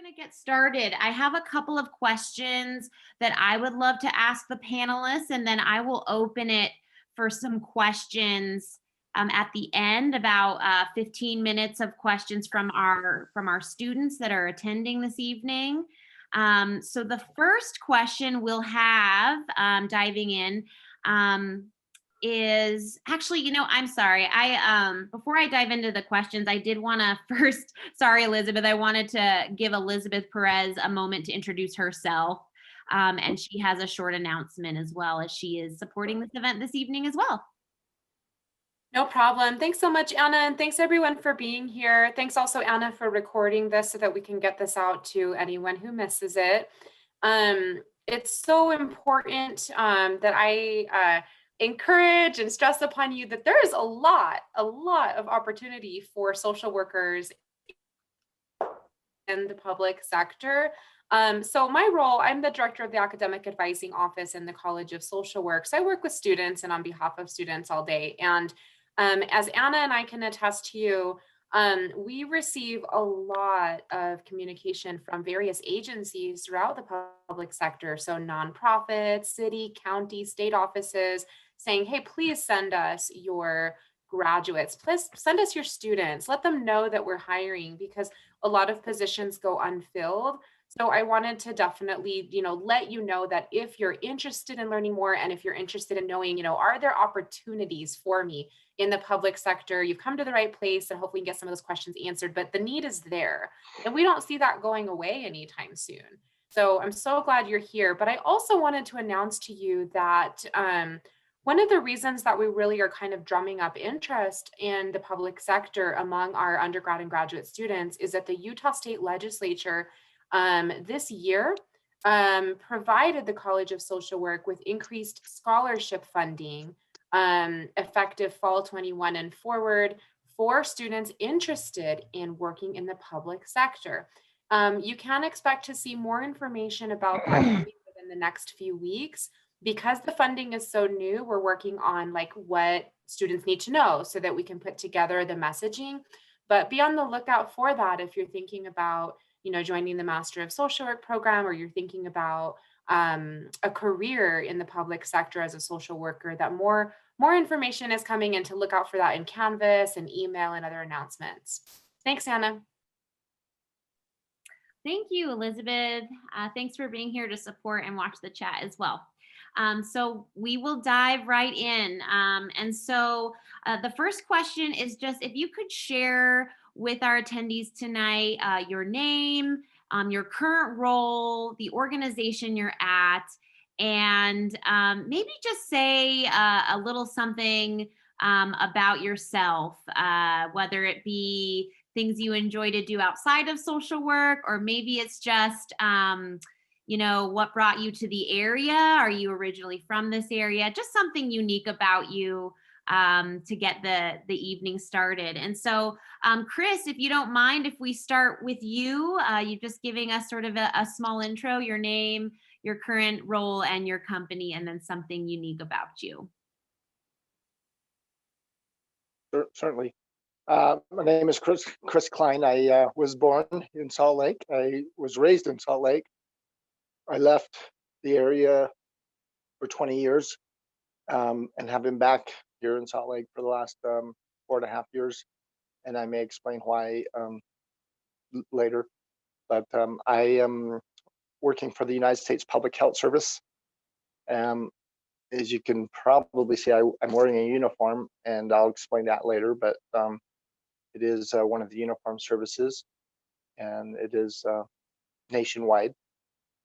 going to get started. I have a couple of questions that I would love to ask the panelists, and then I will open it for some questions at the end. About 15 minutes of questions from our students that are attending this evening. So the first question we'll have, diving in, is actually, I'm sorry. I before I dive into the questions, I did want to first, sorry, Elizabeth, I wanted to give Elizabeth Perez a moment to introduce herself. And she has a short announcement as well, as she is supporting this event this evening as well. No problem. Thanks so much, Anna, and thanks everyone for being here. Thanks also, Anna, for recording this so that we can get this out to anyone who misses it. It's so important that I encourage and stress upon you that there is a lot of opportunity for social workers in the public sector. So my role, I'm the director of the academic advising office in the College of Social Work. So I work with students and on behalf of students all day. And as Anna and I can attest to you, we receive a lot of communication from various agencies throughout the public sector. So nonprofits, city, county, state offices saying, hey, please send us your graduates, please send us your students, let them know that we're hiring, because a lot of positions go unfilled. So I wanted to definitely, let you know that if you're interested in learning more, and if you're interested in knowing, are there opportunities for me in the public sector, you've come to the right place, and hopefully get some of those questions answered. But the need is there, and we don't see that going away anytime soon. So I'm so glad you're here. But I also wanted to announce to you that one of the reasons that we really are kind of drumming up interest in the public sector among our undergrad and graduate students is that the Utah State Legislature this year provided the College of Social Work with increased scholarship funding effective fall 21 and forward for students interested in working in the public sector. You can expect to see more information about that coming within the next few weeks. Because the funding is so new, we're working on what students need to know so that we can put together the messaging. But be on the lookout for that if you're thinking about joining the Master of Social Work program, or you're thinking about a career in the public sector as a social worker, that more information is coming, and to look out for that in Canvas and email and other announcements. Thanks, Anna. Thank you, Elizabeth. Thanks for being here to support and watch the chat as well. So we will dive right in. And so the first question is just if you could share with our attendees tonight your name, your current role, the organization you're at, and maybe just say a little something about yourself, whether it be things you enjoy to do outside of social work, or maybe it's just what brought you to the area? Are you originally from this area? Just something unique about you to get the evening started. And so, Chris, if you don't mind, if we start with you, you just giving us sort of a small intro, your name, your current role, and your company, and then something unique about you. Certainly. My name is Chris Klein. I was born in Salt Lake. I was raised in Salt Lake. I left the area for 20 years and have been back here in Salt Lake for the last 4.5 years. And I may explain why later. But I am working for the United States Public Health Service. As you can probably see, I'm wearing a uniform, and I'll explain that later. But it is one of the uniform services, and it is nationwide.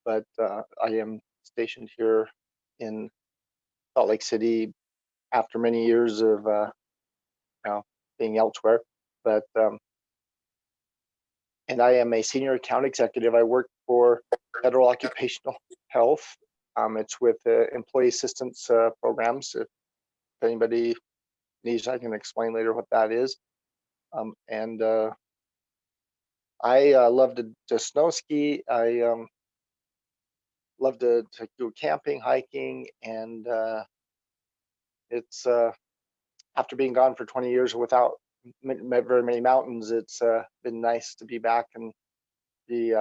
But I am stationed here in Salt Lake City after many years of being elsewhere. But and I am a senior account executive. I work for Federal Occupational Health. It's with employee assistance programs. If anybody needs, I can explain later what that is. And I love to snow ski. I love to go camping, hiking, and it's after being gone for 20 years without very many mountains, it's been nice to be back and be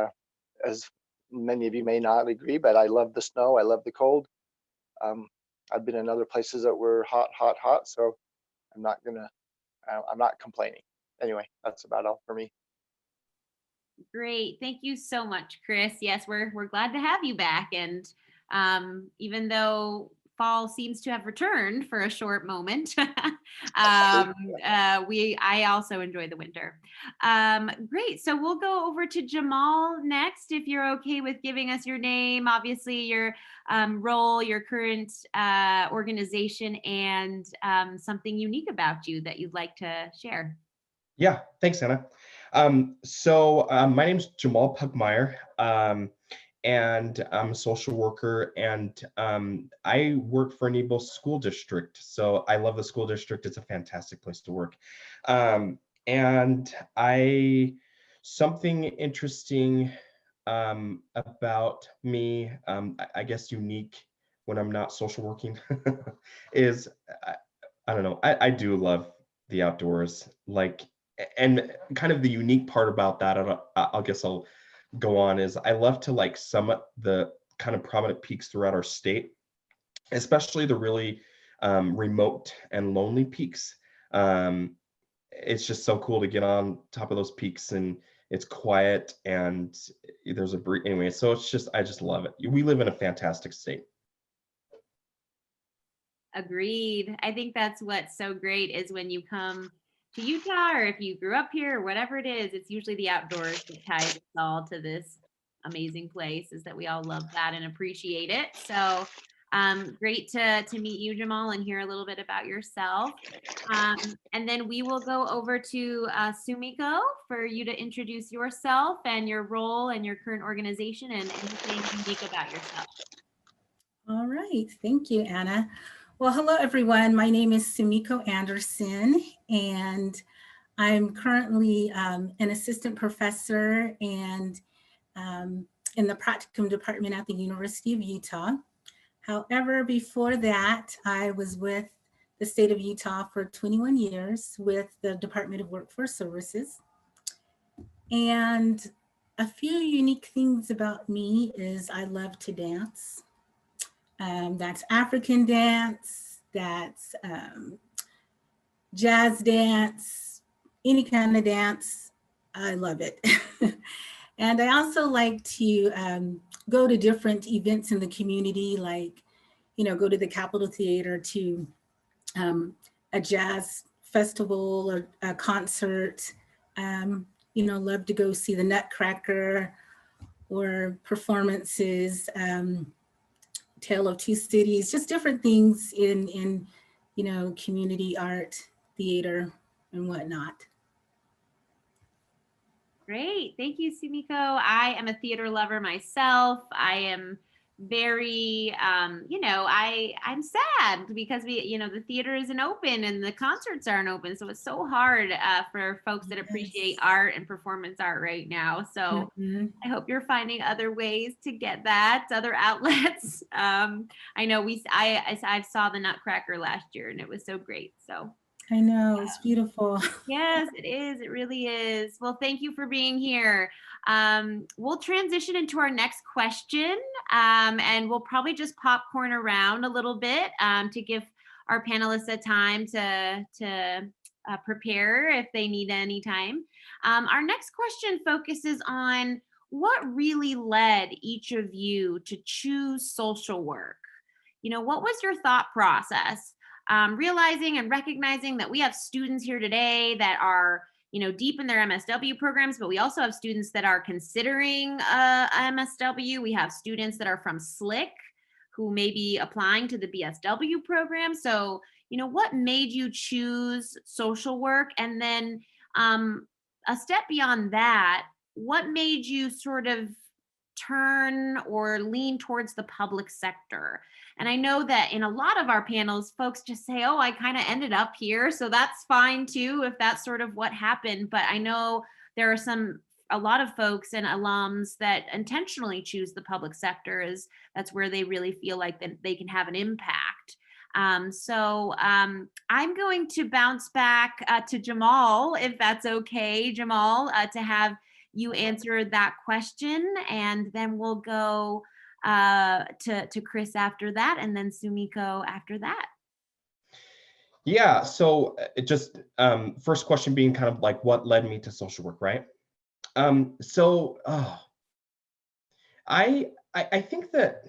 as many of you may not agree, but I love the snow. I love the cold. I've been in other places that were hot, hot, hot. So I'm not I'm not complaining. Anyway, that's about all for me. Great. Thank you so much, Chris. Yes, we're glad to have you back. And even though fall seems to have returned for a short moment, I also enjoy the winter. Great. So we'll go over to Jamal next, if you're okay with giving us your name, obviously your role, your current organization, and something unique about you that you'd like to share. Yeah, thanks, Anna. My name is Jamal Pugmire, and I'm a social worker, and I work for Nebo School District. So I love the school district. It's a fantastic place to work. And something interesting about me, I guess unique when I'm not social working, is I don't know. I do love the outdoors, and kind of the unique part about that, I guess I'll go on, is I love to summit the kind of prominent peaks throughout our state, especially the really remote and lonely peaks. It's just so cool to get on top of those peaks, and it's quiet, and there's a breeze. Anyway, so I just love it. We live in a fantastic state. Agreed. I think that's what's so great is when you come to Utah, or if you grew up here or whatever it is, it's usually the outdoors that ties us all to this amazing place, is that we all love that and appreciate it. So great to meet you, Jamal, and hear a little bit about yourself. And then we will go over to Sumiko for you to introduce yourself and your role and your current organization and anything unique about yourself. All right, thank you, Anna. Well, hello, everyone. My name is Sumiko Anderson, and I'm currently an assistant professor and in the practicum department at the University of Utah. However, before that, I was with the state of Utah for 21 years with the Department of Workforce Services. And a few unique things about me is I love to dance. That's African dance, that's jazz dance, any kind of dance. I love it. And I also like to go to different events in the community, like, go to the Capitol Theater to a jazz festival or a concert. Love to go see the Nutcracker or performances. Tale of Two Cities, just different things in community art, theater, and whatnot. Great. Thank you, Sumiko. I am a theater lover myself. I am very, I'm sad because the theater isn't open and the concerts aren't open. So it's so hard for folks that appreciate art and performance art right now. So I hope you're finding other ways to get that, other outlets. I know I saw the Nutcracker last year and it was so great. So I know, it's beautiful. Yes, it is. It really is. Well, thank you for being here. We'll transition into our next question, and we'll probably just popcorn around a little bit to give our panelists a time to prepare if they need any time. Our next question focuses on what really led each of you to choose social work. What was your thought process? Realizing and recognizing that we have students here today that are, deep in their MSW programs, but we also have students that are considering MSW. We have students that are from SLIC who may be applying to the BSW program. So, what made you choose social work? And then a step beyond that, what made you sort of turn or lean towards the public sector? And I know that in a lot of our panels, folks just say, oh, I kind of ended up here. So that's fine too, if that's sort of what happened. But I know there are a lot of folks and alums that intentionally choose the public sector, as that's where they really feel like that they can have an impact. So I'm going to bounce back to Jamal, if that's okay, Jamal, to have you answer that question, and then we'll go to Chris after that, and then Sumiko after that. Yeah, so it just first question being kind of like what led me to social work, right? I think that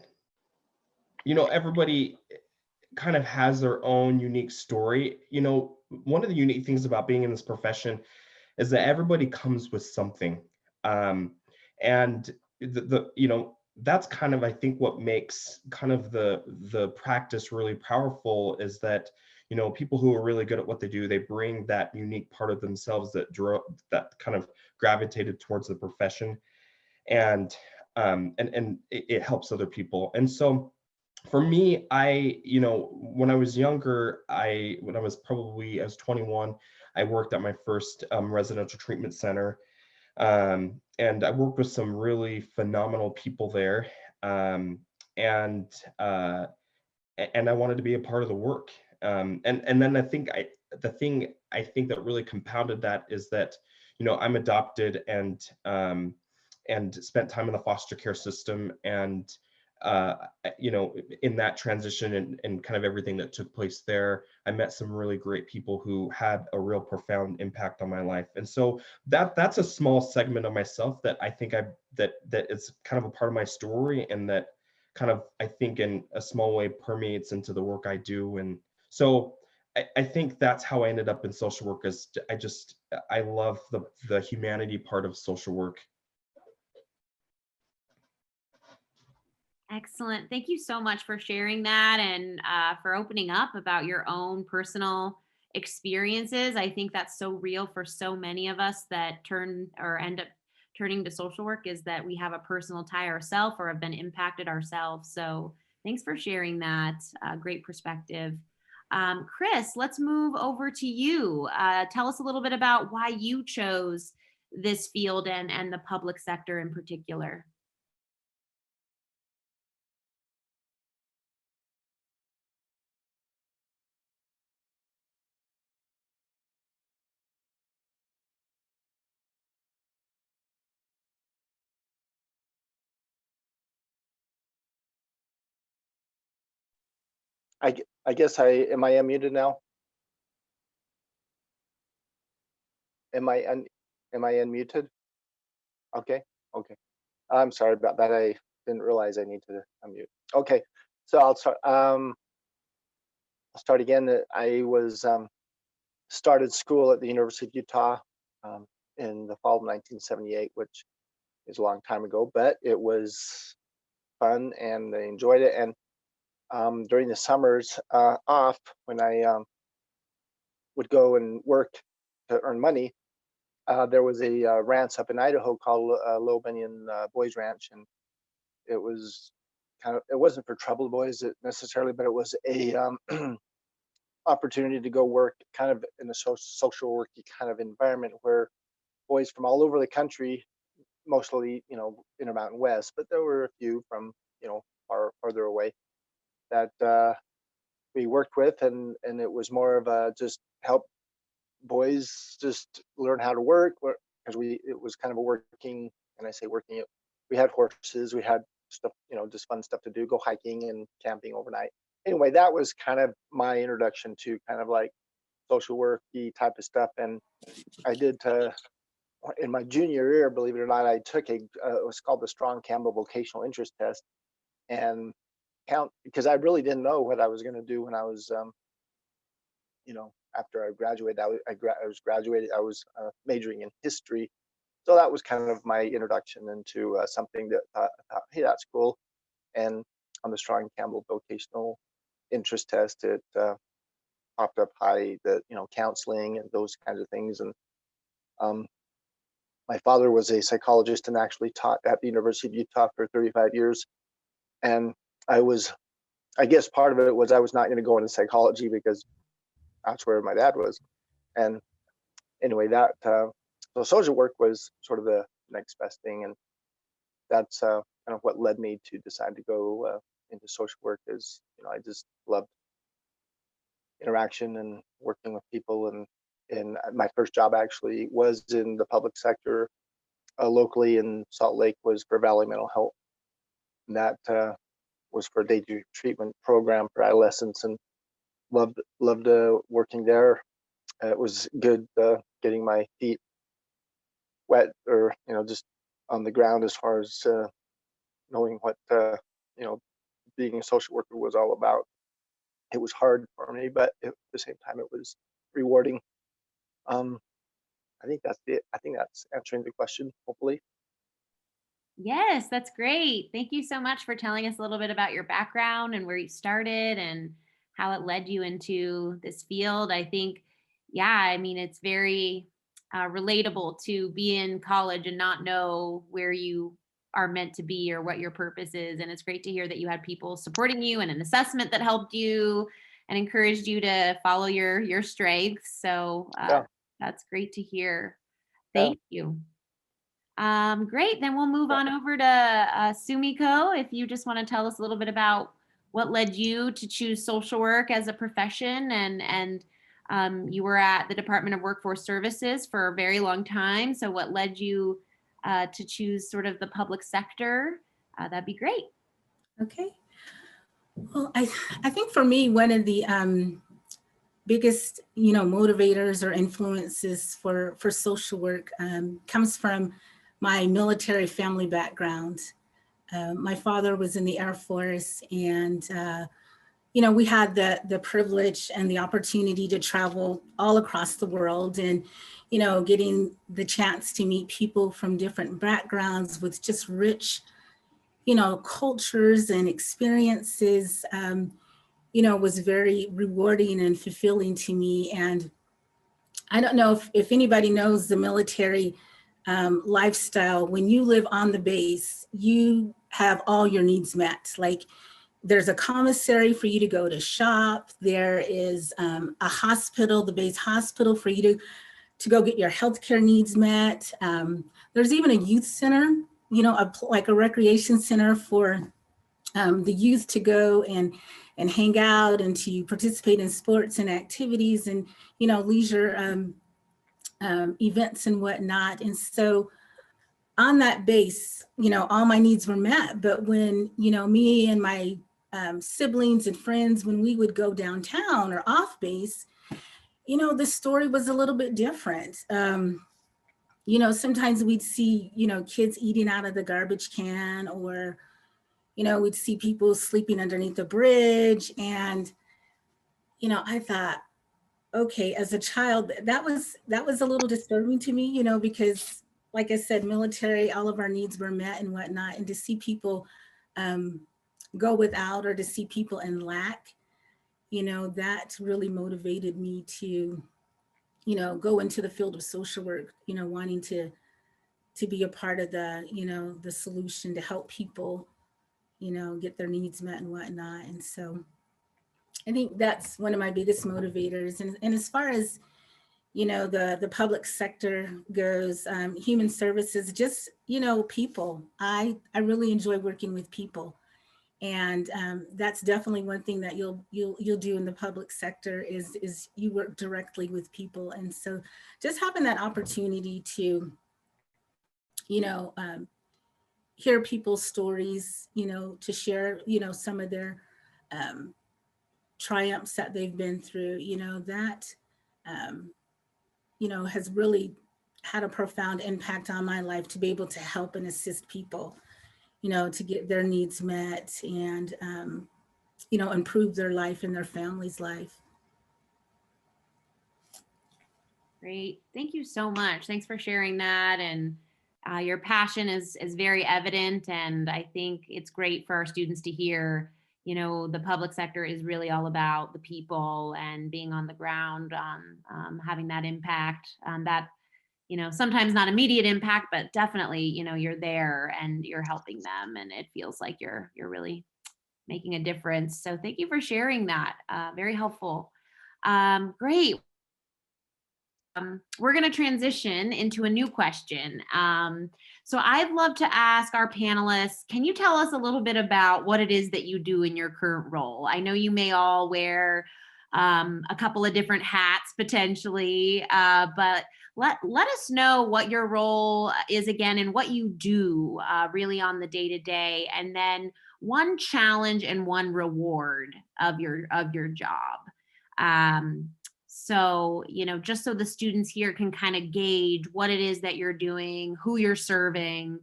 everybody kind of has their own unique story. One of the unique things about being in this profession is that everybody comes with something, and that's kind of, I think, what makes kind of the practice really powerful, is that people who are really good at what they do, they bring that unique part of themselves that kind of gravitated towards the profession, and it helps other people. And so for me, when I was younger, when I was 21, I worked at my first residential treatment center, and I worked with some really phenomenal people there, and I wanted to be a part of the work. And then the thing I think that really compounded that is that I'm adopted, and spent time in the foster care system, and in that transition, and kind of everything that took place there, I met some really great people who had a real profound impact on my life. And so that's a small segment of myself that I think that is kind of a part of my story, and that kind of, I think, in a small way permeates into the work I do. And so I think that's how I ended up in social work. Is I love the humanity part of social work. Excellent. Thank you so much for sharing that, and for opening up about your own personal experiences. I think that's so real for so many of us that end up turning to social work, is that we have a personal tie ourselves or have been impacted ourselves. So thanks for sharing that. Great perspective. Chris, let's move over to you. Tell us a little bit about why you chose this field and the public sector in particular. I guess am I unmuted now? Am I unmuted? Okay. I'm sorry about that. I didn't realize I need to unmute. Okay, so I'll start again. I was started school at the University of Utah in the fall of 1978, which is a long time ago, but it was fun and I enjoyed it. And during the summers off, when I would go and work to earn money, there was a ranch up in Idaho called Low Bunyan Boys Ranch, and it was it wasn't for troubled boys necessarily, but it was a opportunity to go work kind of in a social worky kind of environment where boys from all over the country, mostly Intermountain West, but there were a few from farther away, that we worked with, and it was more of a just help boys just learn how to work, because it was kind of a working, and I say working, we had horses, we had stuff, just fun stuff to do, go hiking and camping overnight. Anyway, that was kind of my introduction to kind of like social worky type of stuff. And I did in my junior year, believe it or not, I took it was called the Strong Campbell Vocational Interest Test, and because I really didn't know what I was going to do when I was after I graduated. I was majoring in history, so that was kind of my introduction into something that I thought, hey, that's cool. And on the Strong Campbell Vocational Interest Test, it popped up high, the counseling and those kinds of things. And my father was a psychologist and actually taught at the University of Utah for 35 years. And I guess part of it was I was not going to go into psychology because that's where my dad was. And anyway, so social work was sort of the next best thing. And that's kind of what led me to decide to go into social work. Is I just loved interaction and working with people. And my first job actually was in the public sector locally in Salt Lake was for Valley Mental Health. And that was for a day treatment program for adolescents, and loved working there. It was good getting my feet wet, or just on the ground, as far as knowing what being a social worker was all about. It was hard for me, but at the same time, it was rewarding. I think that's it. I think that's answering the question, hopefully. Yes, that's great. Thank you so much for telling us a little bit about your background and where you started and how it led you into this field. I think, yeah, I mean, it's very relatable to be in college and not know where you are meant to be or what your purpose is. And it's great to hear that you had people supporting you and an assessment that helped you and encouraged you to follow your strengths. So Yeah. that's great to hear. Yeah. Thank you. Great. Then we'll move Yeah. on over to Sumiko. If you just want to tell us a little bit about what led you to choose social work as a profession, and you were at the Department of Workforce Services for a very long time. So what led you to choose sort of the public sector? That'd be great. Okay. Well, I think for me, one of the biggest, motivators or influences for social work comes from my military family background. My father was in the Air Force, and we had the privilege and the opportunity to travel all across the world, and getting the chance to meet people from different backgrounds with just rich, cultures and experiences. Was very rewarding and fulfilling to me. And I don't know if anybody knows the military lifestyle. When you live on the base, you have all your needs met. Like, there's a commissary for you to go to shop. There is a hospital, the base hospital, for you to go get your healthcare needs met. There's even a youth center, like a recreation center for the youth to go and hang out and to participate in sports and activities and, leisure events and whatnot. And so on that base, all my needs were met. But when, me and my siblings and friends, when we would go downtown or off base, the story was a little bit different. Sometimes we'd see, kids eating out of the garbage can, or we'd see people sleeping underneath the bridge. And, I thought, okay, as a child, that was a little disturbing to me, because like I said, military, all of our needs were met and whatnot. And to see people go without, or to see people in lack, that really motivated me to, go into the field of social work, wanting to be a part of the, the solution to help people, get their needs met and whatnot. And so I think that's one of my biggest motivators. And as far as, the public sector goes, human services, just, people. I really enjoy working with people. And that's definitely one thing that you'll do in the public sector is you work directly with people. And so just having that opportunity to, hear people's stories, to share, some of their triumphs that they've been through, that, has really had a profound impact on my life, to be able to help and assist people, to get their needs met and, improve their life and their family's life. Great. Thank you so much. Thanks for sharing that. And your passion is very evident. And I think it's great for our students to hear, the public sector is really all about the people and being on the ground, having that impact, that, sometimes not immediate impact, but definitely, you're there and you're helping them. And it feels like you're really making a difference. So thank you for sharing that. Very helpful. Great. We're going to transition into a new question. So I'd love to ask our panelists, can you tell us a little bit about what it is that you do in your current role? I know you may all wear a couple of different hats potentially, but let us know what your role is again and what you do really on the day to day, and then one challenge and one reward of your job. So, just so the students here can kind of gauge what it is that you're doing, who you're serving,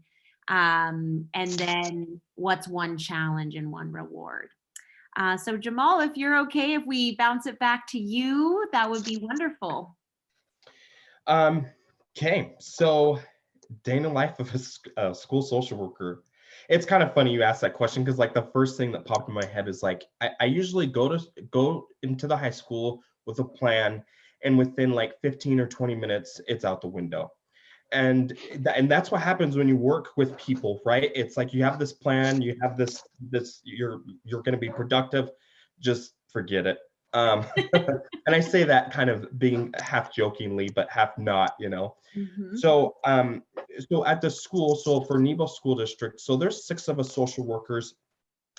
and then what's one challenge and one reward. So Jamal, if you're okay, if we bounce it back to you, that would be wonderful. Okay, so day in the life of a school social worker. It's kind of funny you asked that question because like the first thing that popped in my head is like I usually go into the high school with a plan, and within like 15 or 20 minutes, it's out the window. And that's what happens when you work with people, right? It's like you have this plan, you have this you're going to be productive, just forget it. And I say that kind of being half jokingly, but half not, Mhm. So at the school, so for Nebo School District, so there's 6 of us social workers,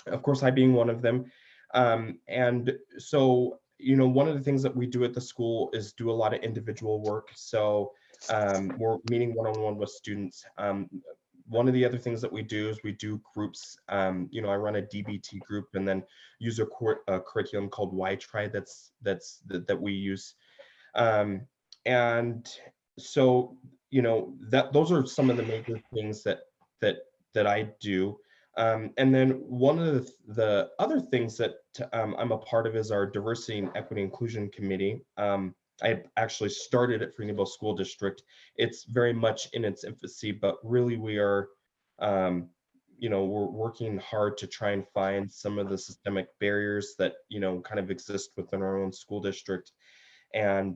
of course, I being one of them. And so, one of the things that we do at the school is do a lot of individual work. So we're meeting one-on-one with students. One of the other things that we do is we do groups. I run a DBT group and then use a curriculum called Y-Try that we use. And so, that those are some of the major things that I do. And then one of the other things that I'm a part of is our diversity and equity inclusion committee. I actually started at Freeneyville School District. It's very much in its infancy, but really we are, we're working hard to try and find some of the systemic barriers that, kind of exist within our own school district, and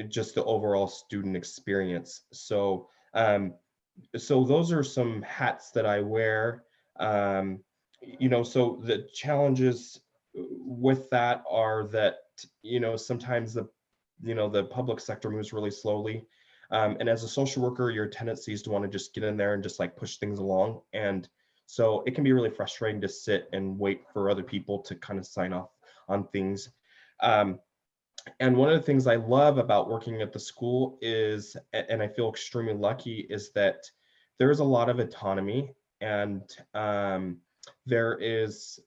just the overall student experience. So those are some hats that I wear. So the challenges with that are that, sometimes the public sector moves really slowly. And as a social worker, your tendency is to want to just get in there and just like push things along. And so it can be really frustrating to sit and wait for other people to kind of sign off on things. And one of the things I love about working at the school is, and I feel extremely lucky, is that there is a lot of autonomy, and there is,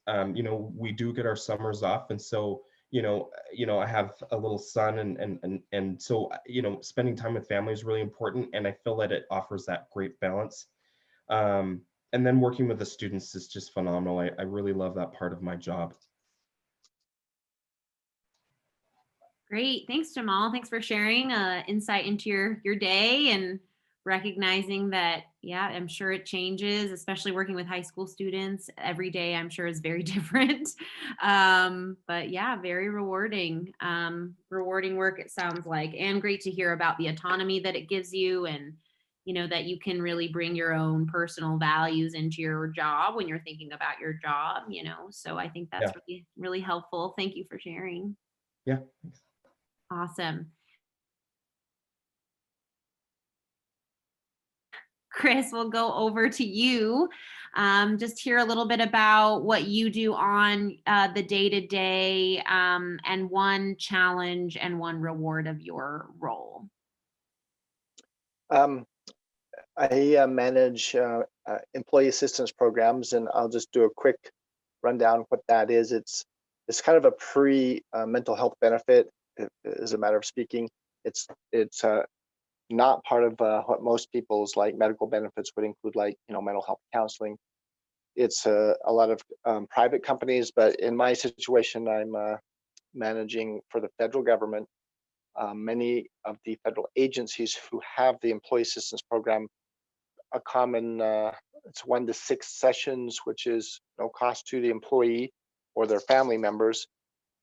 we do get our summers off, and so, I have a little son, and so, spending time with family is really important, and I feel that it offers that great balance. And then working with the students is just phenomenal. I really love that part of my job. Great. Thanks, Jamal. Thanks for sharing insight into your day and recognizing that, yeah, I'm sure it changes, especially working with high school students. Every day, I'm sure, is very different. But yeah, very rewarding. Rewarding work, it sounds like, and great to hear about the autonomy that it gives you, and that you can really bring your own personal values into your job when you're thinking about your job. So I think that's Yeah. really, really helpful. Thank you for sharing. Yeah. Awesome. Chris, we'll go over to you. Just hear a little bit about what you do on the day-to-day, and one challenge and one reward of your role. I manage employee assistance programs, and I'll just do a quick rundown what that is. It's kind of a pre-mental health benefit, as a matter of speaking. It's not part of what most people's like medical benefits would include, like mental health counseling. It's a lot of private companies, but in my situation, I'm managing for the federal government. Many of the federal agencies who have the employee assistance program, a common it's 1 to 6 sessions, which is no cost to the employee or their family members,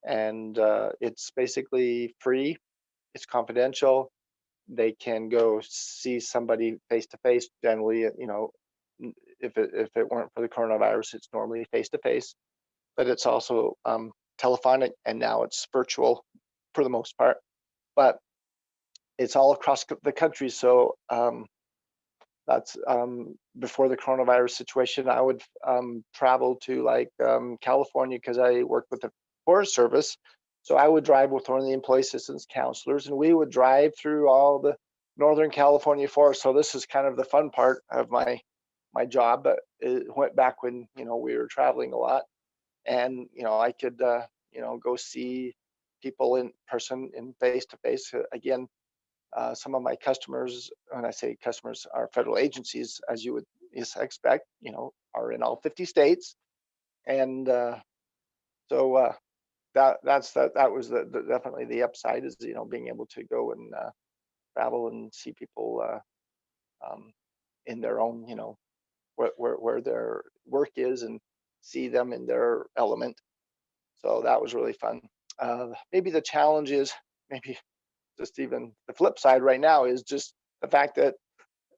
and it's basically free. It's confidential. They can go see somebody face to face. Generally, if it weren't for the coronavirus, it's normally face to face, but it's also telephonic, and now it's virtual for the most part. But it's all across the country, so that's before the coronavirus situation. I would travel to like California because I work with the Forest Service. So I would drive with one of the employee assistance counselors, and we would drive through all the Northern California forest. So this is kind of the fun part of my job, but it went back when, we were traveling a lot, and, I could, go see people in person and face to face. Again, some of my customers, when I say customers, are federal agencies, as you would expect, are in all 50 states. And so that was definitely the upside, is, being able to go and travel and see people in their own, where their work is, and see them in their element. So that was really fun. Maybe the challenge is, maybe just even the flip side right now, is just the fact that,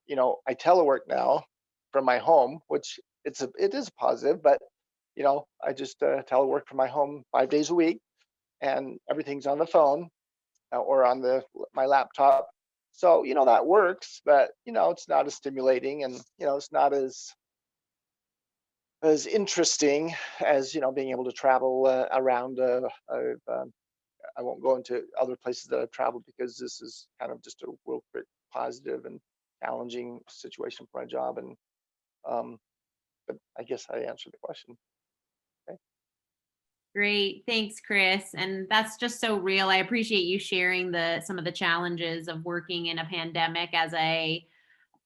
I telework now from my home, which it is positive, but, I just telework from my home 5 days a week, and everything's on the phone or on my laptop. So, that works, but, it's not as stimulating, and, it's not as interesting as, being able to travel around. I won't go into other places that I've traveled, because this is kind of just a real quick positive and challenging situation for my job. And but I guess I answered the question. Okay. Great. Thanks, Chris. And that's just so real. I appreciate you sharing some of the challenges of working in a pandemic as a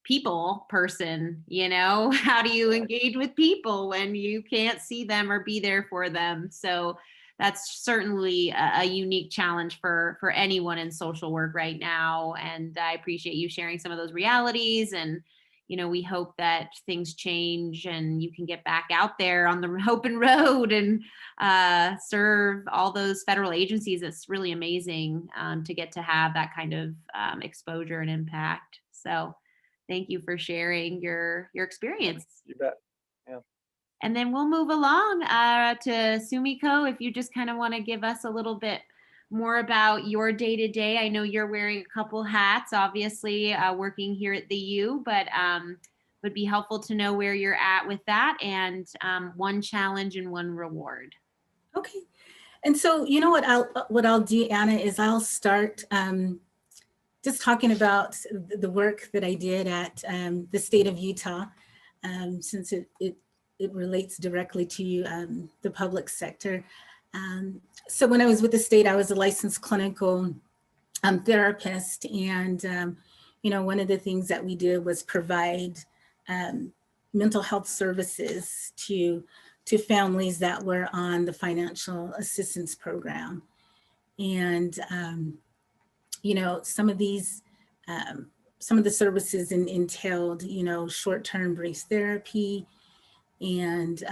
people person. How do you engage with people when you can't see them or be there for them? So that's certainly a unique challenge for anyone in social work right now. And I appreciate you sharing some of those realities. And we hope that things change and you can get back out there on the open road and serve all those federal agencies. It's really amazing to get to have that kind of exposure and impact. So thank you for sharing your experience. You bet. Yeah. And then we'll move along to Sumiko. If you just kind of want to give us a little bit more about your day-to-day. I know you're wearing a couple hats, obviously, working here at the U, but would be helpful to know where you're at with that, and one challenge and one reward. Okay. And so, what I'll do, Anna, is I'll start just talking about the work that I did at the state of Utah, since it relates directly to the public sector. So when I was with the state, I was a licensed clinical therapist, and one of the things that we did was provide mental health services to families that were on the financial assistance program. And some of the services entailed, short-term brace therapy, and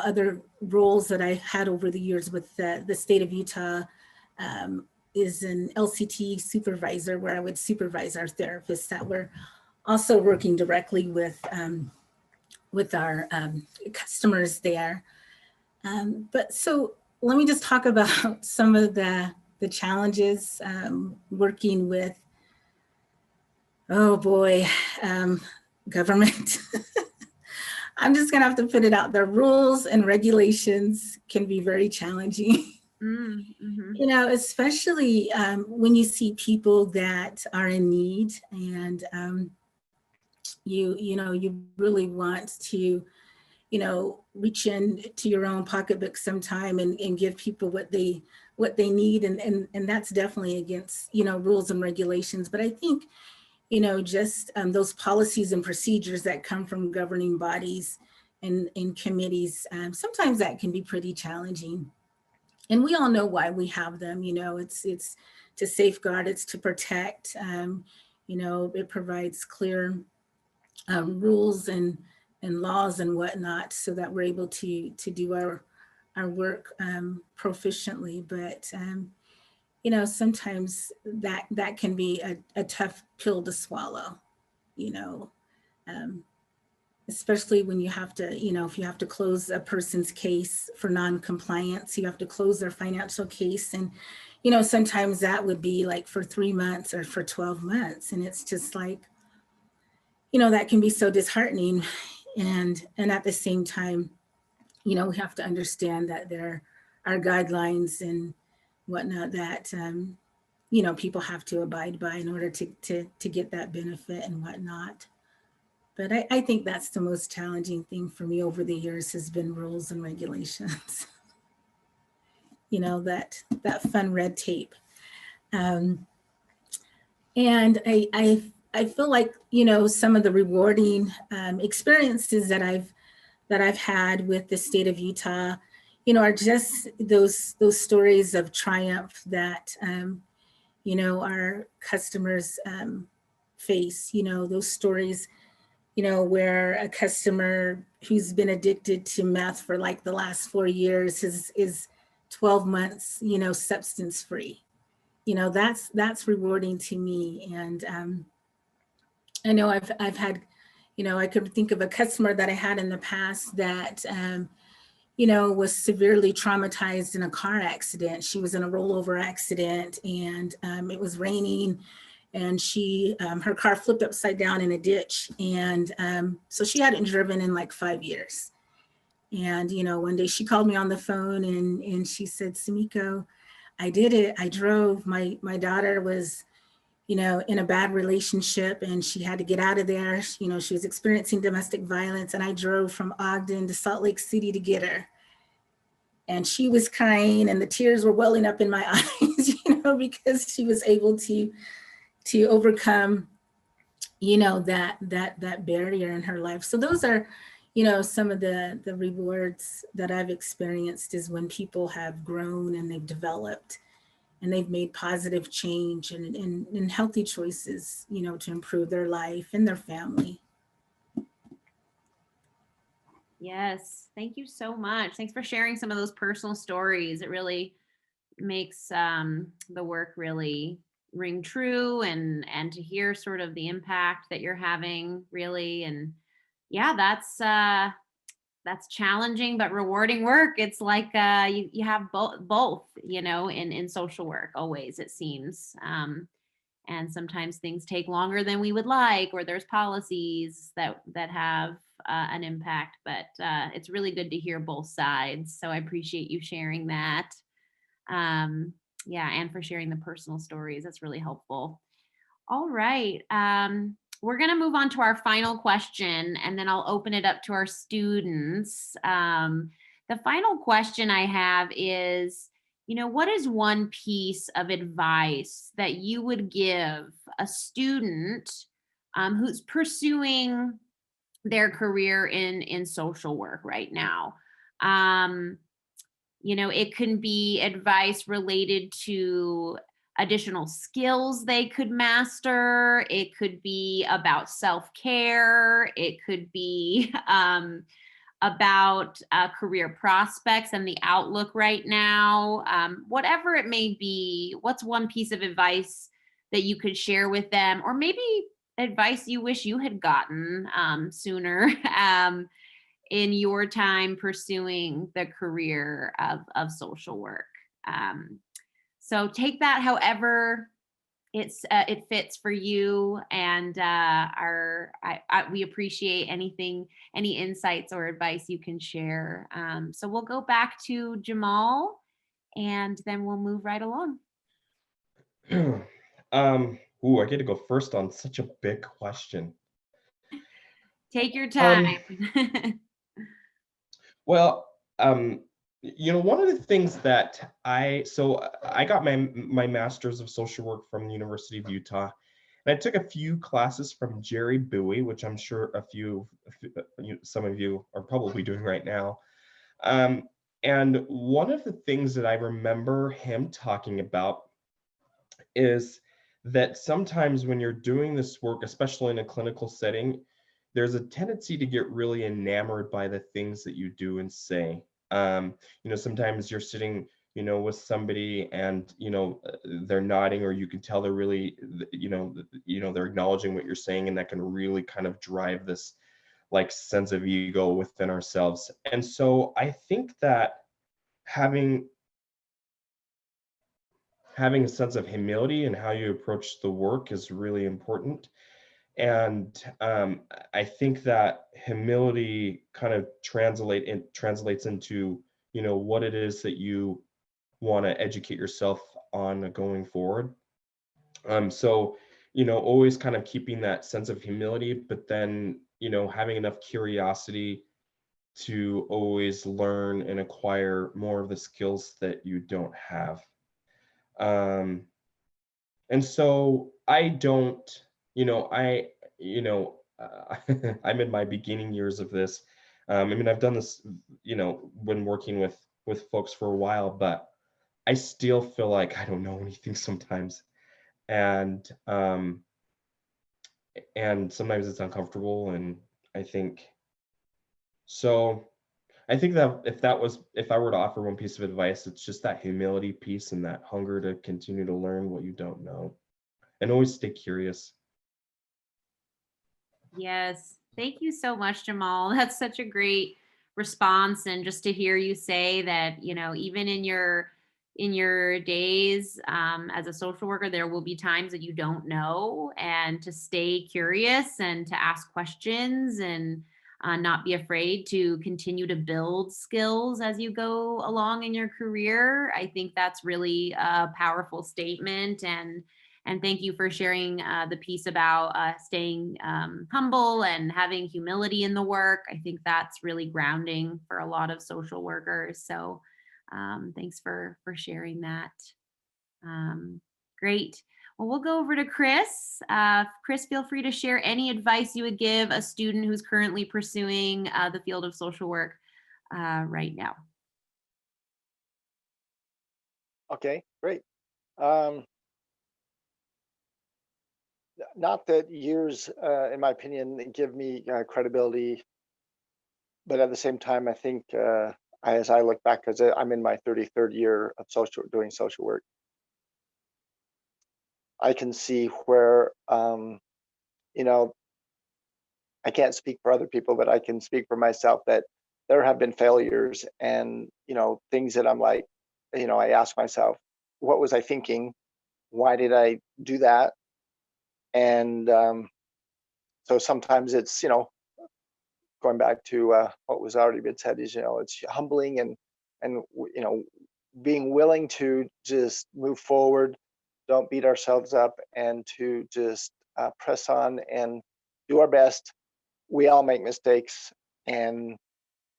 other roles that I had over the years with the state of Utah is an LCT supervisor, where I would supervise our therapists that were also working directly with our customers there. But so let me just talk about some of the challenges working with, government. I'm just gonna have to put it out there. Rules and regulations can be very challenging. Mm-hmm. Especially when you see people that are in need, and you really want to, reach into your own pocketbook sometime and give people what they need, and that's definitely against rules and regulations. But I think just those policies and procedures that come from governing bodies and committees, sometimes that can be pretty challenging. And we all know why we have them. It's to safeguard, it's to protect. It provides clear rules and laws and whatnot, so that we're able to do our work proficiently. But sometimes that can be a tough pill to swallow. Especially when you have to, if you have to close a person's case for non-compliance, you have to close their financial case. And, sometimes that would be like for 3 months or for 12 months. And it's just like, that can be so disheartening. And at the same time, we have to understand that there our guidelines and whatnot that, people have to abide by in order to get that benefit and whatnot. But I think that's the most challenging thing for me over the years has been rules and regulations. That fun red tape. And I feel like, some of the rewarding experiences that I've had with the state of Utah, are just those stories of triumph that, our customers face, those stories, where a customer who's been addicted to meth for like the last 4 years is 12 months, substance free. That's rewarding to me. And I know I've had, I could think of a customer that I had in the past that, was severely traumatized in a car accident. She was in a rollover accident, and it was raining, and her car flipped upside down in a ditch. And so she hadn't driven in like 5 years. And, one day she called me on the phone and she said, Sumiko, I did it. I drove. My daughter was, in a bad relationship, and she had to get out of there. She was experiencing domestic violence, and I drove from Ogden to Salt Lake City to get her. And she was crying, and the tears were welling up in my eyes, because she was able to overcome, that barrier in her life. So those are, some of the rewards that I've experienced is when people have grown and they've developed and they've made positive change and healthy choices, to improve their life and their family. Yes, thank you so much. Thanks for sharing some of those personal stories. It really makes the work really ring true, and to hear sort of the impact that you're having, really. And yeah, that's challenging but rewarding work. It's like you have both, in social work always, it seems. And sometimes things take longer than we would like, or there's policies that have an impact, but it's really good to hear both sides. So I appreciate you sharing that. Yeah, and for sharing the personal stories. That's really helpful. All right. We're going to move on to our final question, and then I'll open it up to our students. The final question I have is, what is one piece of advice that you would give a student who's pursuing their career in social work right now? It can be advice related to additional skills they could master. It could be about self-care. It could be about career prospects and the outlook right now. Whatever it may be, what's one piece of advice that you could share with them, or maybe advice you wish you had gotten sooner in your time pursuing the career of social work? So take that however it fits for you, and we appreciate any insights or advice you can share. So we'll go back to Jamal, and then we'll move right along. I get to go first on such a big question. Take your time. Well, one of the things that I got my master's of social work from the University of Utah, and I took a few classes from Jerry Bowie, which I'm sure some of you are probably doing right now. And one of the things that I remember him talking about is that sometimes when you're doing this work, especially in a clinical setting, there's a tendency to get really enamored by the things that you do and say. Sometimes you're sitting, with somebody and, they're nodding, or you can tell they're really, they're acknowledging what you're saying, and that can really kind of drive this like sense of ego within ourselves. And so I think that having a sense of humility in how you approach the work is really important. And I think that humility kind of translates into what it is that you want to educate yourself on going forward. So, always kind of keeping that sense of humility, but then, having enough curiosity to always learn and acquire more of the skills that you don't have. And so I don't, I'm in my beginning years of this. I mean, I've done this, when working with folks for a while, but I still feel like I don't know anything sometimes. And sometimes it's uncomfortable. And I think so. I think that if I were to offer one piece of advice, it's just that humility piece and that hunger to continue to learn what you don't know and always stay curious. Yes. Thank you so much, Jamal. That's such a great response. And just to hear you say that, even in your days as a social worker, there will be times that you don't know, and to stay curious and to ask questions, and not be afraid to continue to build skills as you go along in your career. I think that's really a powerful statement. And thank you for sharing the piece about staying humble and having humility in the work. I think that's really grounding for a lot of social workers. So thanks for sharing that. Great. Well, we'll go over to Chris. Chris, feel free to share any advice you would give a student who's currently pursuing the field of social work right now. Okay, great. Not that years, in my opinion, give me credibility, but at the same time, I think as I look back, because I'm in my 33rd year of doing social work, I can see where, I can't speak for other people, but I can speak for myself that there have been failures and, things that I'm like, I ask myself, what was I thinking? Why did I do that? And so sometimes it's, going back to what was already been said is, it's humbling and, being willing to just move forward, don't beat ourselves up, and to just press on and do our best. We all make mistakes. And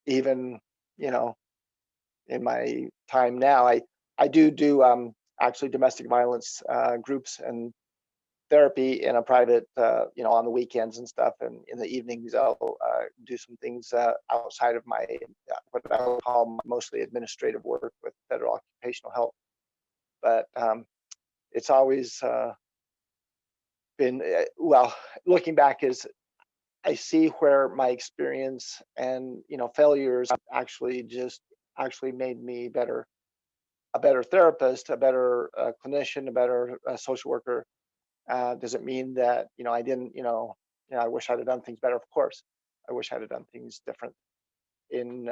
even, in my time now, I do actually domestic violence groups and therapy in a private, on the weekends and stuff. And in the evenings, I'll do some things outside of my, what I would call mostly administrative work with federal occupational health. But it's always been, well, looking back is I see where my experience and, failures actually made me a better therapist, a better clinician, a better social worker. Does it mean that, I didn't, I wish I'd have done things better? Of course, I wish I'd have done things different in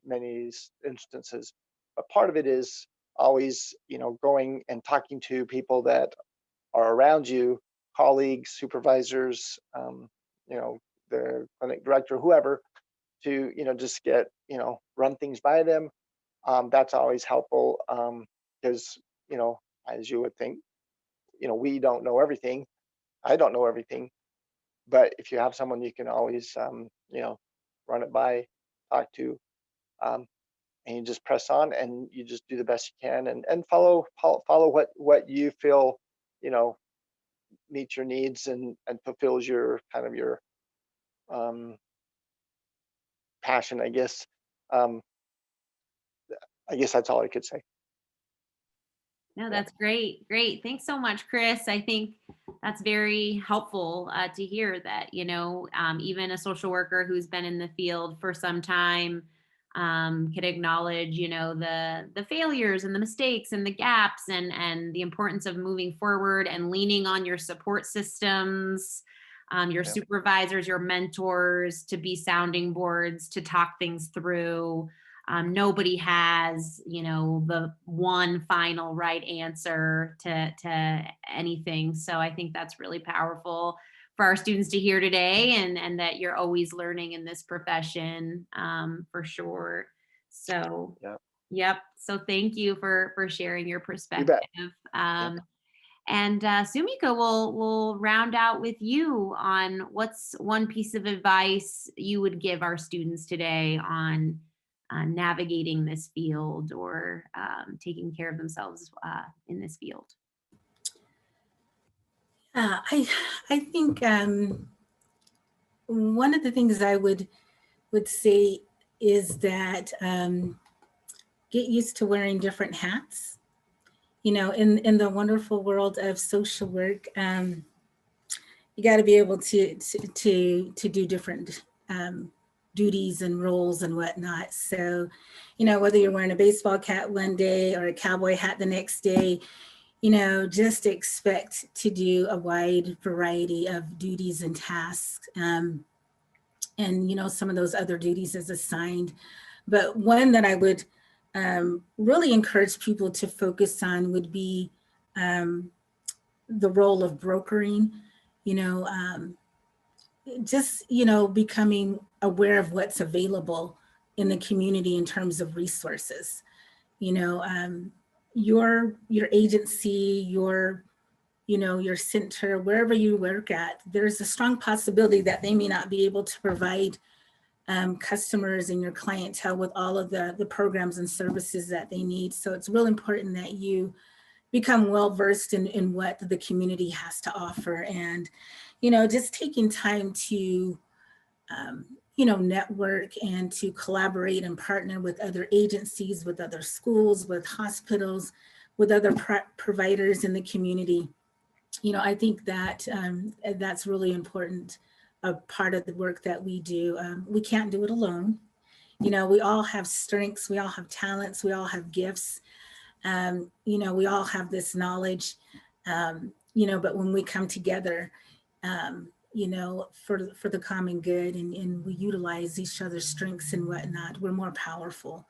many instances. But part of it is always, going and talking to people that are around you, colleagues, supervisors, the clinic director, whoever, to, just get, run things by them. That's always helpful because, as you would think, we don't know everything. I don't know everything, but if you have someone you can always, run it by, talk to, and you just press on and you just do the best you can and follow what you feel, meets your needs and fulfills your kind of your passion, I guess. Um, I guess that's all I could say. No, that's great. Great. Thanks so much, Chris. I think that's very helpful to hear that, even a social worker who's been in the field for some time can acknowledge, the failures and the mistakes and the gaps, and the importance of moving forward and leaning on your support systems, your Yeah. supervisors, your mentors, to be sounding boards, to talk things through. Nobody has, the one final right answer to anything. So I think that's really powerful for our students to hear today, and that you're always learning in this profession, for sure. So, Yeah. yep. So thank you for sharing your You perspective. bet. And Sumiko, will round out with you on what's one piece of advice you would give our students today on navigating this field or taking care of themselves in this field. I think one of the things I would say is that get used to wearing different hats. You know, in the wonderful world of social work, you got to be able to do different duties and roles and whatnot. So, you know, whether you're wearing a baseball cap one day or a cowboy hat the next day, you know, just expect to do a wide variety of duties and tasks. And, you know, some of those other duties is assigned. But one that I would really encourage people to focus on would be the role of brokering, you know, just, you know, becoming aware of what's available in the community in terms of resources. You know, your agency, your, you know, your center, wherever you work at, there's a strong possibility that they may not be able to provide customers and your clientele with all of the programs and services that they need. So it's real important that you become well versed in what the community has to offer, and, you know, just taking time to you know, network and to collaborate and partner with other agencies, with other schools, with hospitals, with other providers in the community. You know, I think that that's really important, a part of the work that we do. We can't do it alone. You know, we all have strengths, we all have talents, we all have gifts. You know, we all have this knowledge, you know, but when we come together, you know, for the common good, and we utilize each other's strengths and whatnot, we're more powerful.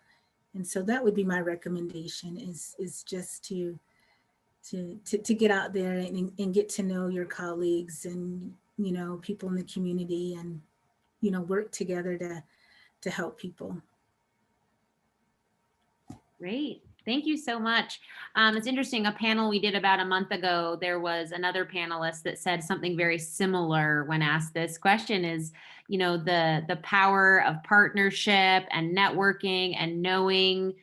And so that would be my recommendation, is just to get out there and get to know your colleagues and, you know, people in the community, and, you know, work together to help people. Great. Thank you so much. It's interesting, a panel we did about a month ago, there was another panelist that said something very similar when asked this question is, you know, the power of partnership and networking and knowing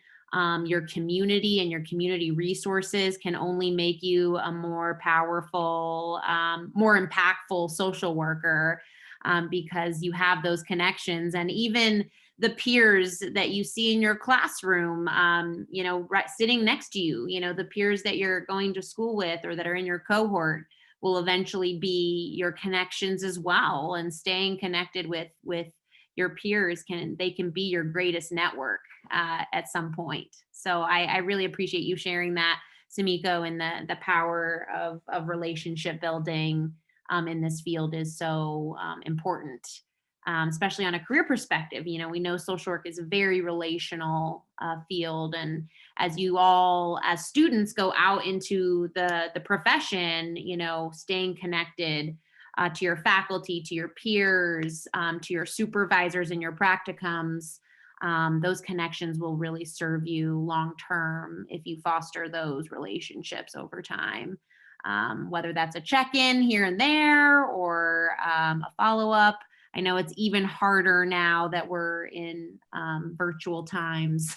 your community and your community resources can only make you a more powerful, more impactful social worker because you have those connections. And even the peers that you see in your classroom, you know, right, sitting next to you, you know, the peers that you're going to school with or that are in your cohort will eventually be your connections as well. And staying connected with your peers can be your greatest network at some point. So I really appreciate you sharing that, Sumiko, and the power of relationship building in this field is so important. Especially on a career perspective. You know, we know social work is a very relational field. And as you all, as students, go out into the profession, you know, staying connected to your faculty, to your peers, to your supervisors and your practicums, those connections will really serve you long-term if you foster those relationships over time. Whether that's a check-in here and there or a follow-up. I know it's even harder now that we're in virtual times,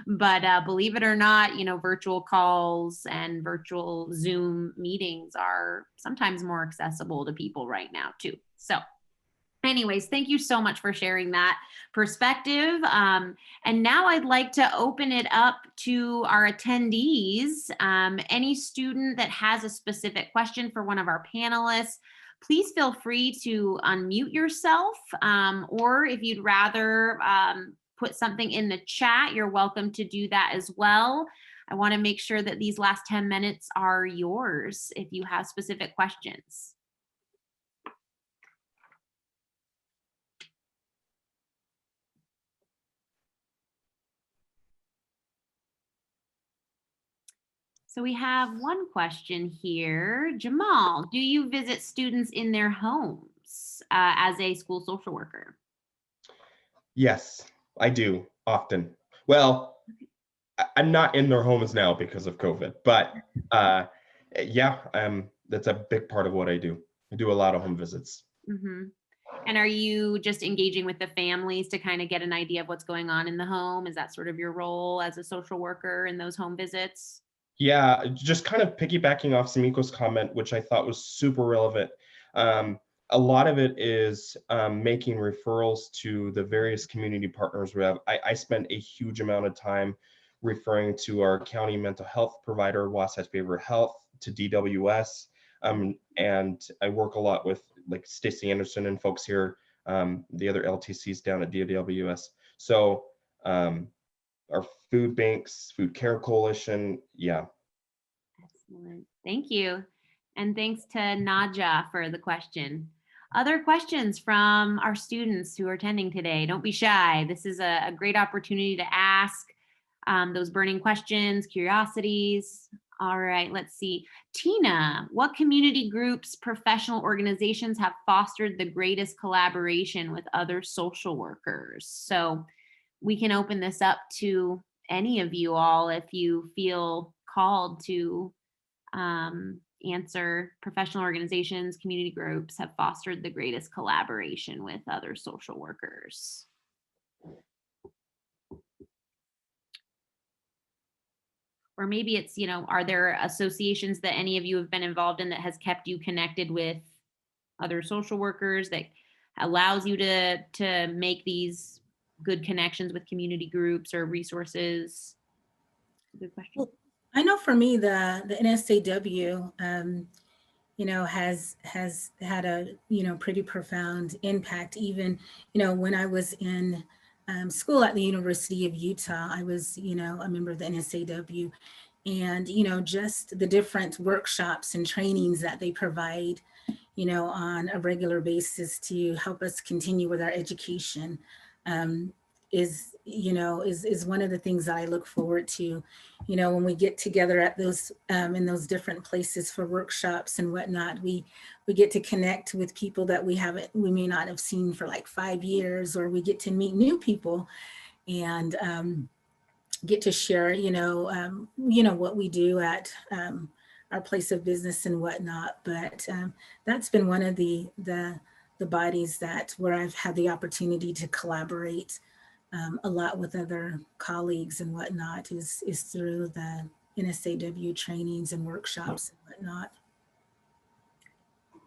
but believe it or not, you know, virtual calls and virtual Zoom meetings are sometimes more accessible to people right now too. So anyways, thank you so much for sharing that perspective. And now I'd like to open it up to our attendees. Any student that has a specific question for one of our panelists, please feel free to unmute yourself, or if you'd rather put something in the chat, you're welcome to do that as well. I want to make sure that these last 10 minutes are yours if you have specific questions. So we have one question here. Jamal, do you visit students in their homes as a school social worker? Yes, I do. often. Well, I'm not in their homes now because of COVID, but yeah, that's a big part of what I do. I do a lot of home visits. Mhm. And are you just engaging with the families to kind of get an idea of what's going on in the home? Is that sort of your role as a social worker in those home visits? Yeah, just kind of piggybacking off Sumiko's comment, which I thought was super relevant. A lot of it is making referrals to the various community partners we have. I spend a huge amount of time referring to our county mental health provider, Wasatch Behavioral Health, to DWS. And I work a lot with like Stacey Anderson and folks here, the other LTCs down at DWS. So our food banks, food care coalition, yeah. Excellent. Thank you. And thanks to Naja for the question. Other questions from our students who are attending today? Don't be shy. This is a great opportunity to ask those burning questions, curiosities. All right, let's see. Tina, what community groups, professional organizations have fostered the greatest collaboration with other social workers? So we can open this up to any of you all if you feel called to answer. Professional organizations, community groups have fostered the greatest collaboration with other social workers. Or maybe it's, are there associations that any of you have been involved in that has kept you connected with other social workers, that allows you to make these good connections with community groups or resources? Good question. Well, I know for me, the NSAW, has had a pretty profound impact. Even when I was in school at the University of Utah, I was a member of the NSAW, and just the different workshops and trainings that they provide on a regular basis to help us continue with our education is one of the things that I look forward to, when we get together at those in those different places for workshops and whatnot. We get to connect with people that we may not have seen for like 5 years, or we get to meet new people and get to share what we do at our place of business and whatnot. But that's been one of the bodies where I've had the opportunity to collaborate a lot with other colleagues and whatnot is through the NSAW trainings and workshops and whatnot.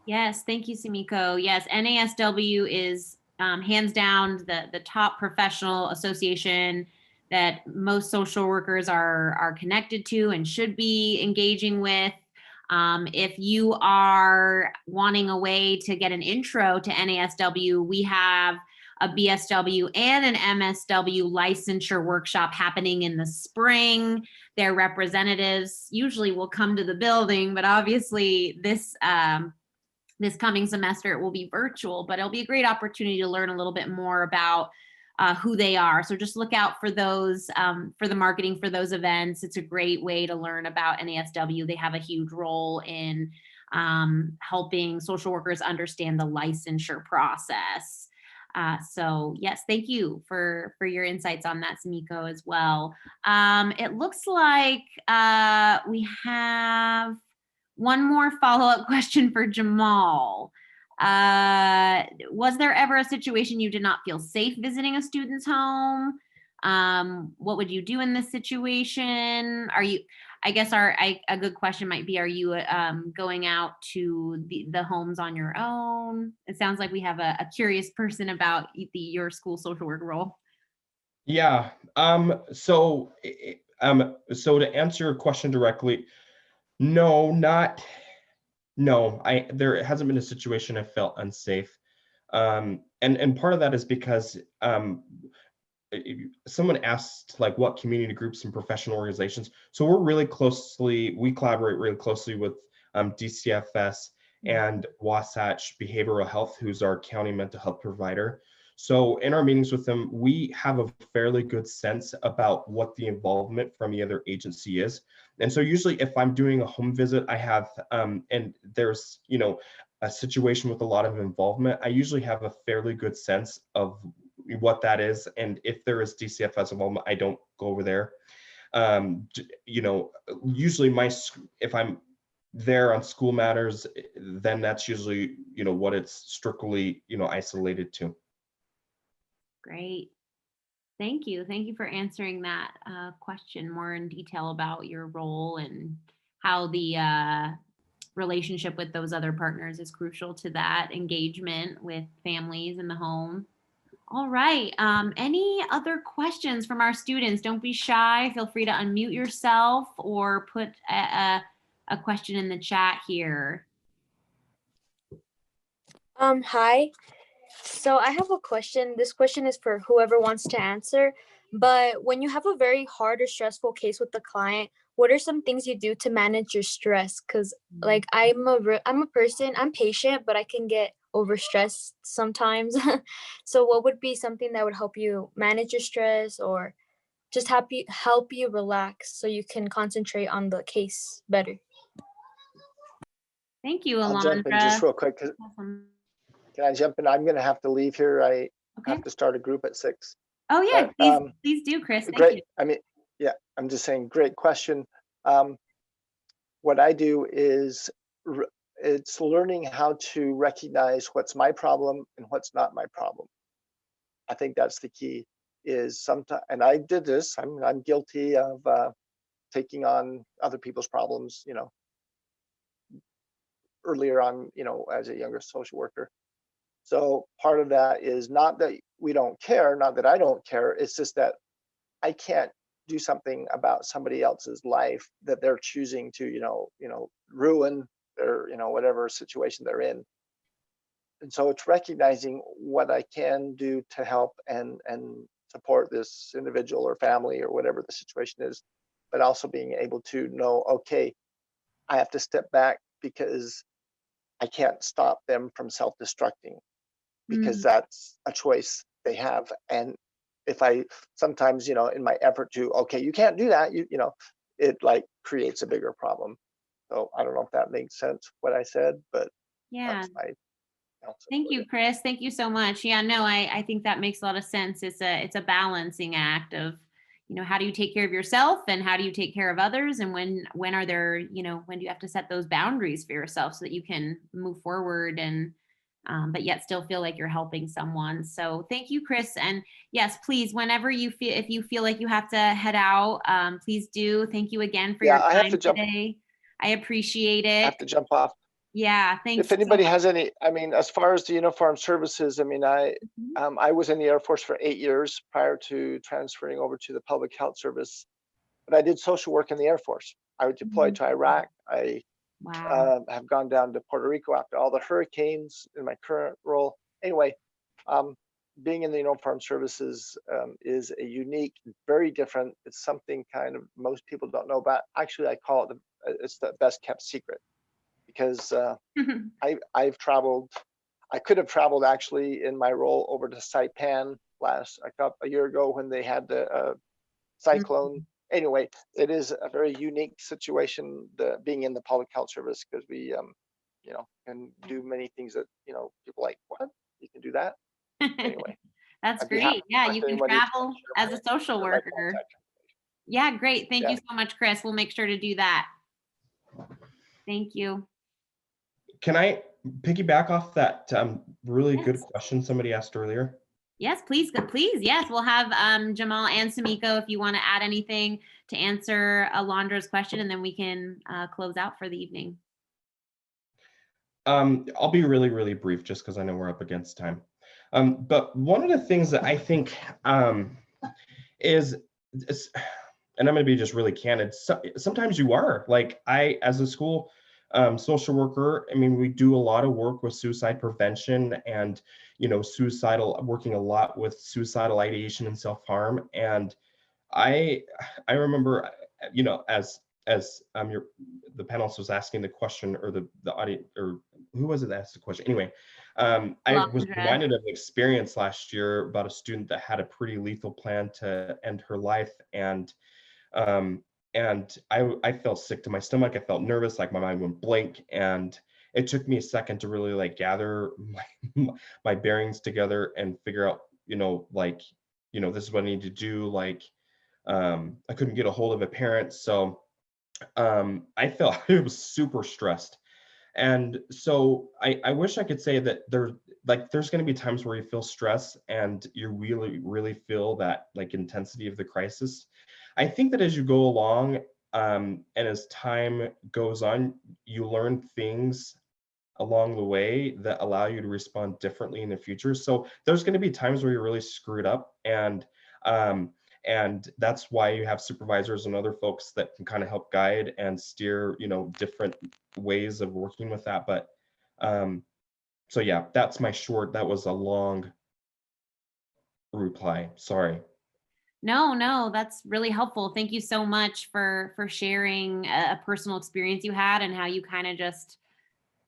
Yes, thank you, Sumiko. Yes, NASW is hands down the top professional association that most social workers are connected to and should be engaging with. If you are wanting a way to get an intro to NASW, we have a BSW and an MSW licensure workshop happening in the spring. Their representatives usually will come to the building, but obviously this coming semester it will be virtual, but it'll be a great opportunity to learn a little bit more about who they are. So just look out for those, for the marketing for those events. It's a great way to learn about NASW. They have a huge role in helping social workers understand the licensure process. So yes, thank you for your insights on that, Sumiko, as well. It looks like we have one more follow-up question for Jamal. Was there ever a situation you did not feel safe visiting a student's home? What would you do in this situation? I guess a good question might be, are you going out to the homes on your own? It sounds like we have a curious person about your school social work role. Yeah. So to answer your question directly, no, there hasn't been a situation I felt unsafe. And part of that is because someone asked like what community groups and professional organizations. So we collaborate really closely with DCFS and Wasatch Behavioral Health, who's our county mental health provider. So in our meetings with them, we have a fairly good sense about what the involvement from the other agency is. And so usually if I'm doing a home visit, I have, and there's, a situation with a lot of involvement, I usually have a fairly good sense of what that is. And if there is DCFS involvement, I don't go over there. You know, usually if I'm there on school matters, then that's usually, you know, what it's strictly, you know, isolated to. Great. Thank you. Thank you for answering that question more in detail about your role and how the relationship with those other partners is crucial to that engagement with families in the home. All right. Any other questions from our students? Don't be shy. Feel free to unmute yourself or put a question in the chat here. Hi. So I have a question. This question is for whoever wants to answer. But when you have a very hard or stressful case with the client, what are some things you do to manage your stress? Because like I'm a person, I'm patient, but I can get overstressed sometimes. So what would be something that would help you manage your stress or just help you relax so you can concentrate on the case better? Thank you, I'll jump in just Alondra. real quick. Awesome. Can I jump in? I'm going to have to leave here. I Okay. have to start a group at 6. Oh yeah, But, please do, Chris. Thank great. you. I mean, yeah, I'm just saying, great question. What I do is it's learning how to recognize what's my problem and what's not my problem. I think that's the key. Is sometimes, and I did this. I'm guilty of taking on other people's problems. You know, earlier on, you know, as a younger social worker. So part of that is not that we don't care, not that I don't care. It's just that I can't do something about somebody else's life that they're choosing to, you know, ruin their, you know, whatever situation they're in. And so it's recognizing what I can do to help and support this individual or family or whatever the situation is, but also being able to know, okay, I have to step back because I can't stop them from self-destructing, because that's a choice they have. And if I sometimes, you know, in my effort to, okay, you can't do that, you know, it like creates a bigger problem. So I don't know if that makes sense what I said, but Yeah. that's my counsel. Thank you, Chris. Thank you so much. Yeah, no, I think that makes a lot of sense. It's a balancing act of, you know, how do you take care of yourself and how do you take care of others, and when are there, you know, when do you have to set those boundaries for yourself so that you can move forward and but yet still feel like you're helping someone. So thank you, Chris. And yes, please, whenever you feel, if you feel like you have to head out, please do. Thank you again for your time today. I appreciate it. I have to jump off. Yeah, thanks. If anybody has any, I mean, as far as the uniform services, I mean, I was in the Air Force for 8 years prior to transferring over to the public health service, but I did social work in the Air Force. I was deployed to Iraq. I have gone down to Puerto Rico after all the hurricanes in my current role. Anyway, being in the uniformed services is a unique, very different. It's something kind of most people don't know about. Actually, I call it it's the best kept secret, because I've traveled. I could have traveled actually in my role over to Saipan a year ago when they had the cyclone. Anyway, it is a very unique situation, being in the public health service, because we, you know, can do many things that, you know, people like, what? You can do that? Anyway. That's great. Yeah, you can travel as a social worker. Yeah, great. Thank you so much, Chris. We'll make sure to do that. Thank you. Can I piggyback off that really good question somebody asked earlier? Yes, please. Please. Yes, we'll have Jamal and Sumiko if you want to add anything to answer Alondra's question, and then we can close out for the evening. I'll be really, really brief just because I know we're up against time. But one of the things that I think is, and I'm going to be just really candid, sometimes you are, like as a school social worker, I mean, we do a lot of work with suicide prevention and, you know, working a lot with suicidal ideation and self-harm. And I remember, you know, as the panelist was asking the question, or the audience, or who was it that asked the question? Anyway, I was reminded of an experience last year about a student that had a pretty lethal plan to end her life. And I felt sick to my stomach. I felt nervous, like my mind went blank. And it took me a second to really like gather my bearings together and figure out, like, this is what I need to do. Like, I couldn't get a hold of a parent. So I felt I was super stressed. And so I wish I could say that there's going to be times where you feel stress and you really, really feel that like intensity of the crisis. I think that as you go along, and as time goes on, you learn things along the way that allow you to respond differently in the future. So there's going to be times where you're really screwed up, um, and that's why you have supervisors and other folks that can kind of help guide and steer, different ways of working with that. But so yeah, that's my short. That was a long reply. Sorry. No, that's really helpful. Thank you so much for sharing a personal experience you had and how you kind of just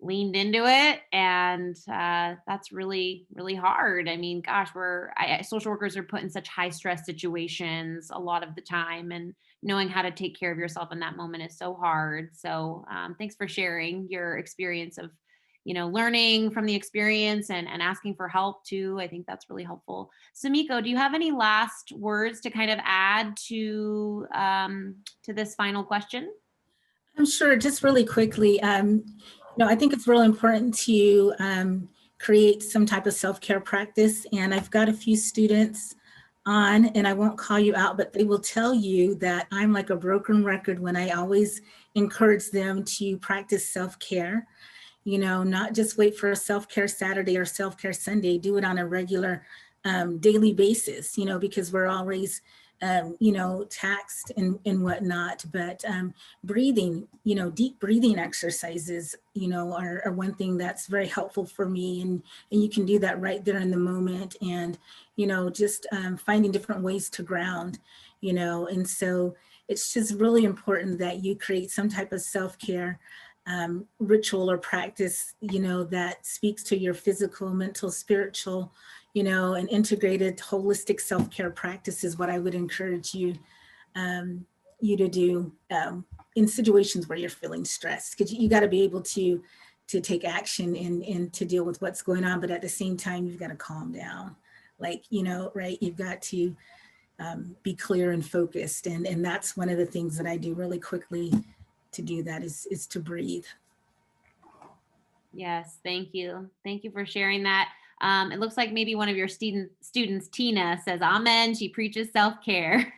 leaned into it. And that's really, really hard. I mean, gosh, social workers are put in such high stress situations a lot of the time, and knowing how to take care of yourself in that moment is so hard. So thanks for sharing your experience of, learning from the experience and asking for help too. I think that's really helpful. Sumiko, do you have any last words to kind of add to this final question? I'm sure, just really quickly, I think it's really important to create some type of self-care practice. And I've got a few students on, and I won't call you out, but they will tell you that I'm like a broken record when I always encourage them to practice self-care. Not just wait for a self-care Saturday or self-care Sunday, do it on a regular daily basis, because we're always, taxed and whatnot. But breathing, deep breathing exercises, are one thing that's very helpful for me. And you can do that right there in the moment. And, just finding different ways to ground, and so it's just really important that you create some type of self-care ritual or practice, that speaks to your physical, mental, spiritual, and integrated holistic self-care practice is what I would encourage you to do in situations where you're feeling stressed, because you got to be able to take action and to deal with what's going on. But at the same time, you've got to calm down, right? You've got to be clear and focused. And that's one of the things that I do really quickly to do that is to breathe. Yes, thank you. Thank you for sharing that. It looks like maybe one of your students, Tina, says, "Amen." She preaches self-care.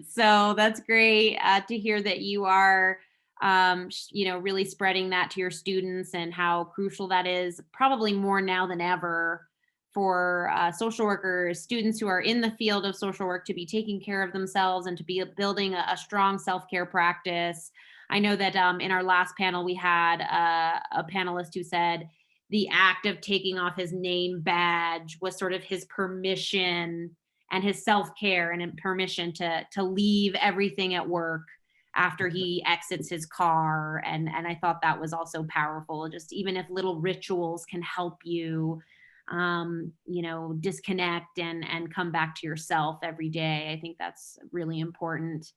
So that's great to hear that you are, really spreading that to your students, and how crucial that is, probably more now than ever, for social workers, students who are in the field of social work, to be taking care of themselves and to be building a strong self-care practice. I know that in our last panel, we had a panelist who said the act of taking off his name badge was sort of his permission and his self-care and permission to leave everything at work after he exits his car. And I thought that was also powerful. Just even if little rituals can help you, disconnect and come back to yourself every day. I think that's really important.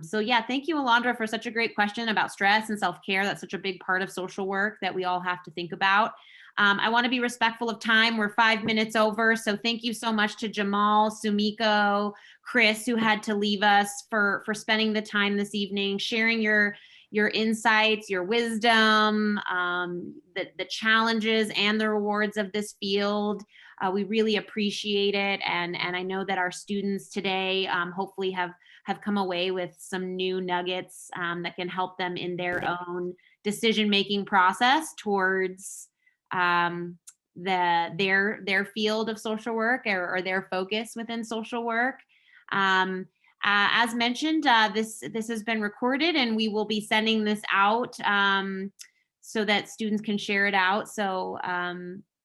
So yeah, thank you, Alondra, for such a great question about stress and self-care. That's such a big part of social work that we all have to think about. I want to be respectful of time. We're 5 minutes over. So thank you so much to Jamal, Sumiko, Chris, who had to leave us, for spending the time this evening, sharing your insights, your wisdom, the challenges and the rewards of this field. We really appreciate it. And I know that our students today hopefully have come away with some new nuggets that can help them in their own decision-making process towards their field of social work, or their focus within social work. As mentioned, this has been recorded, and we will be sending this out so that students can share it out. So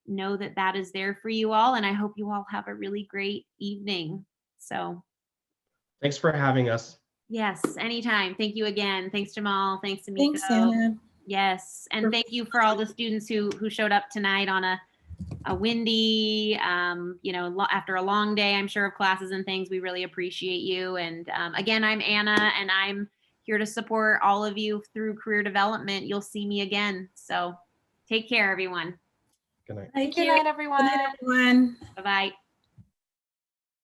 know that is there for you all, and I hope you all have a really great evening. So Thanks for having us. yes, anytime. Thank you again. Thanks, Jamal. Thanks, Sumiko. Thanks, Anna. Yes, and thank you for all the students who showed up tonight on a windy, after a long day, I'm sure, of classes and things. We really appreciate you. And again, I'm Anna, and I'm here to support all of you through career development. You'll see me again. So take care, everyone. Good night. Thank Good you. night, everyone. Good night, everyone. Bye-bye.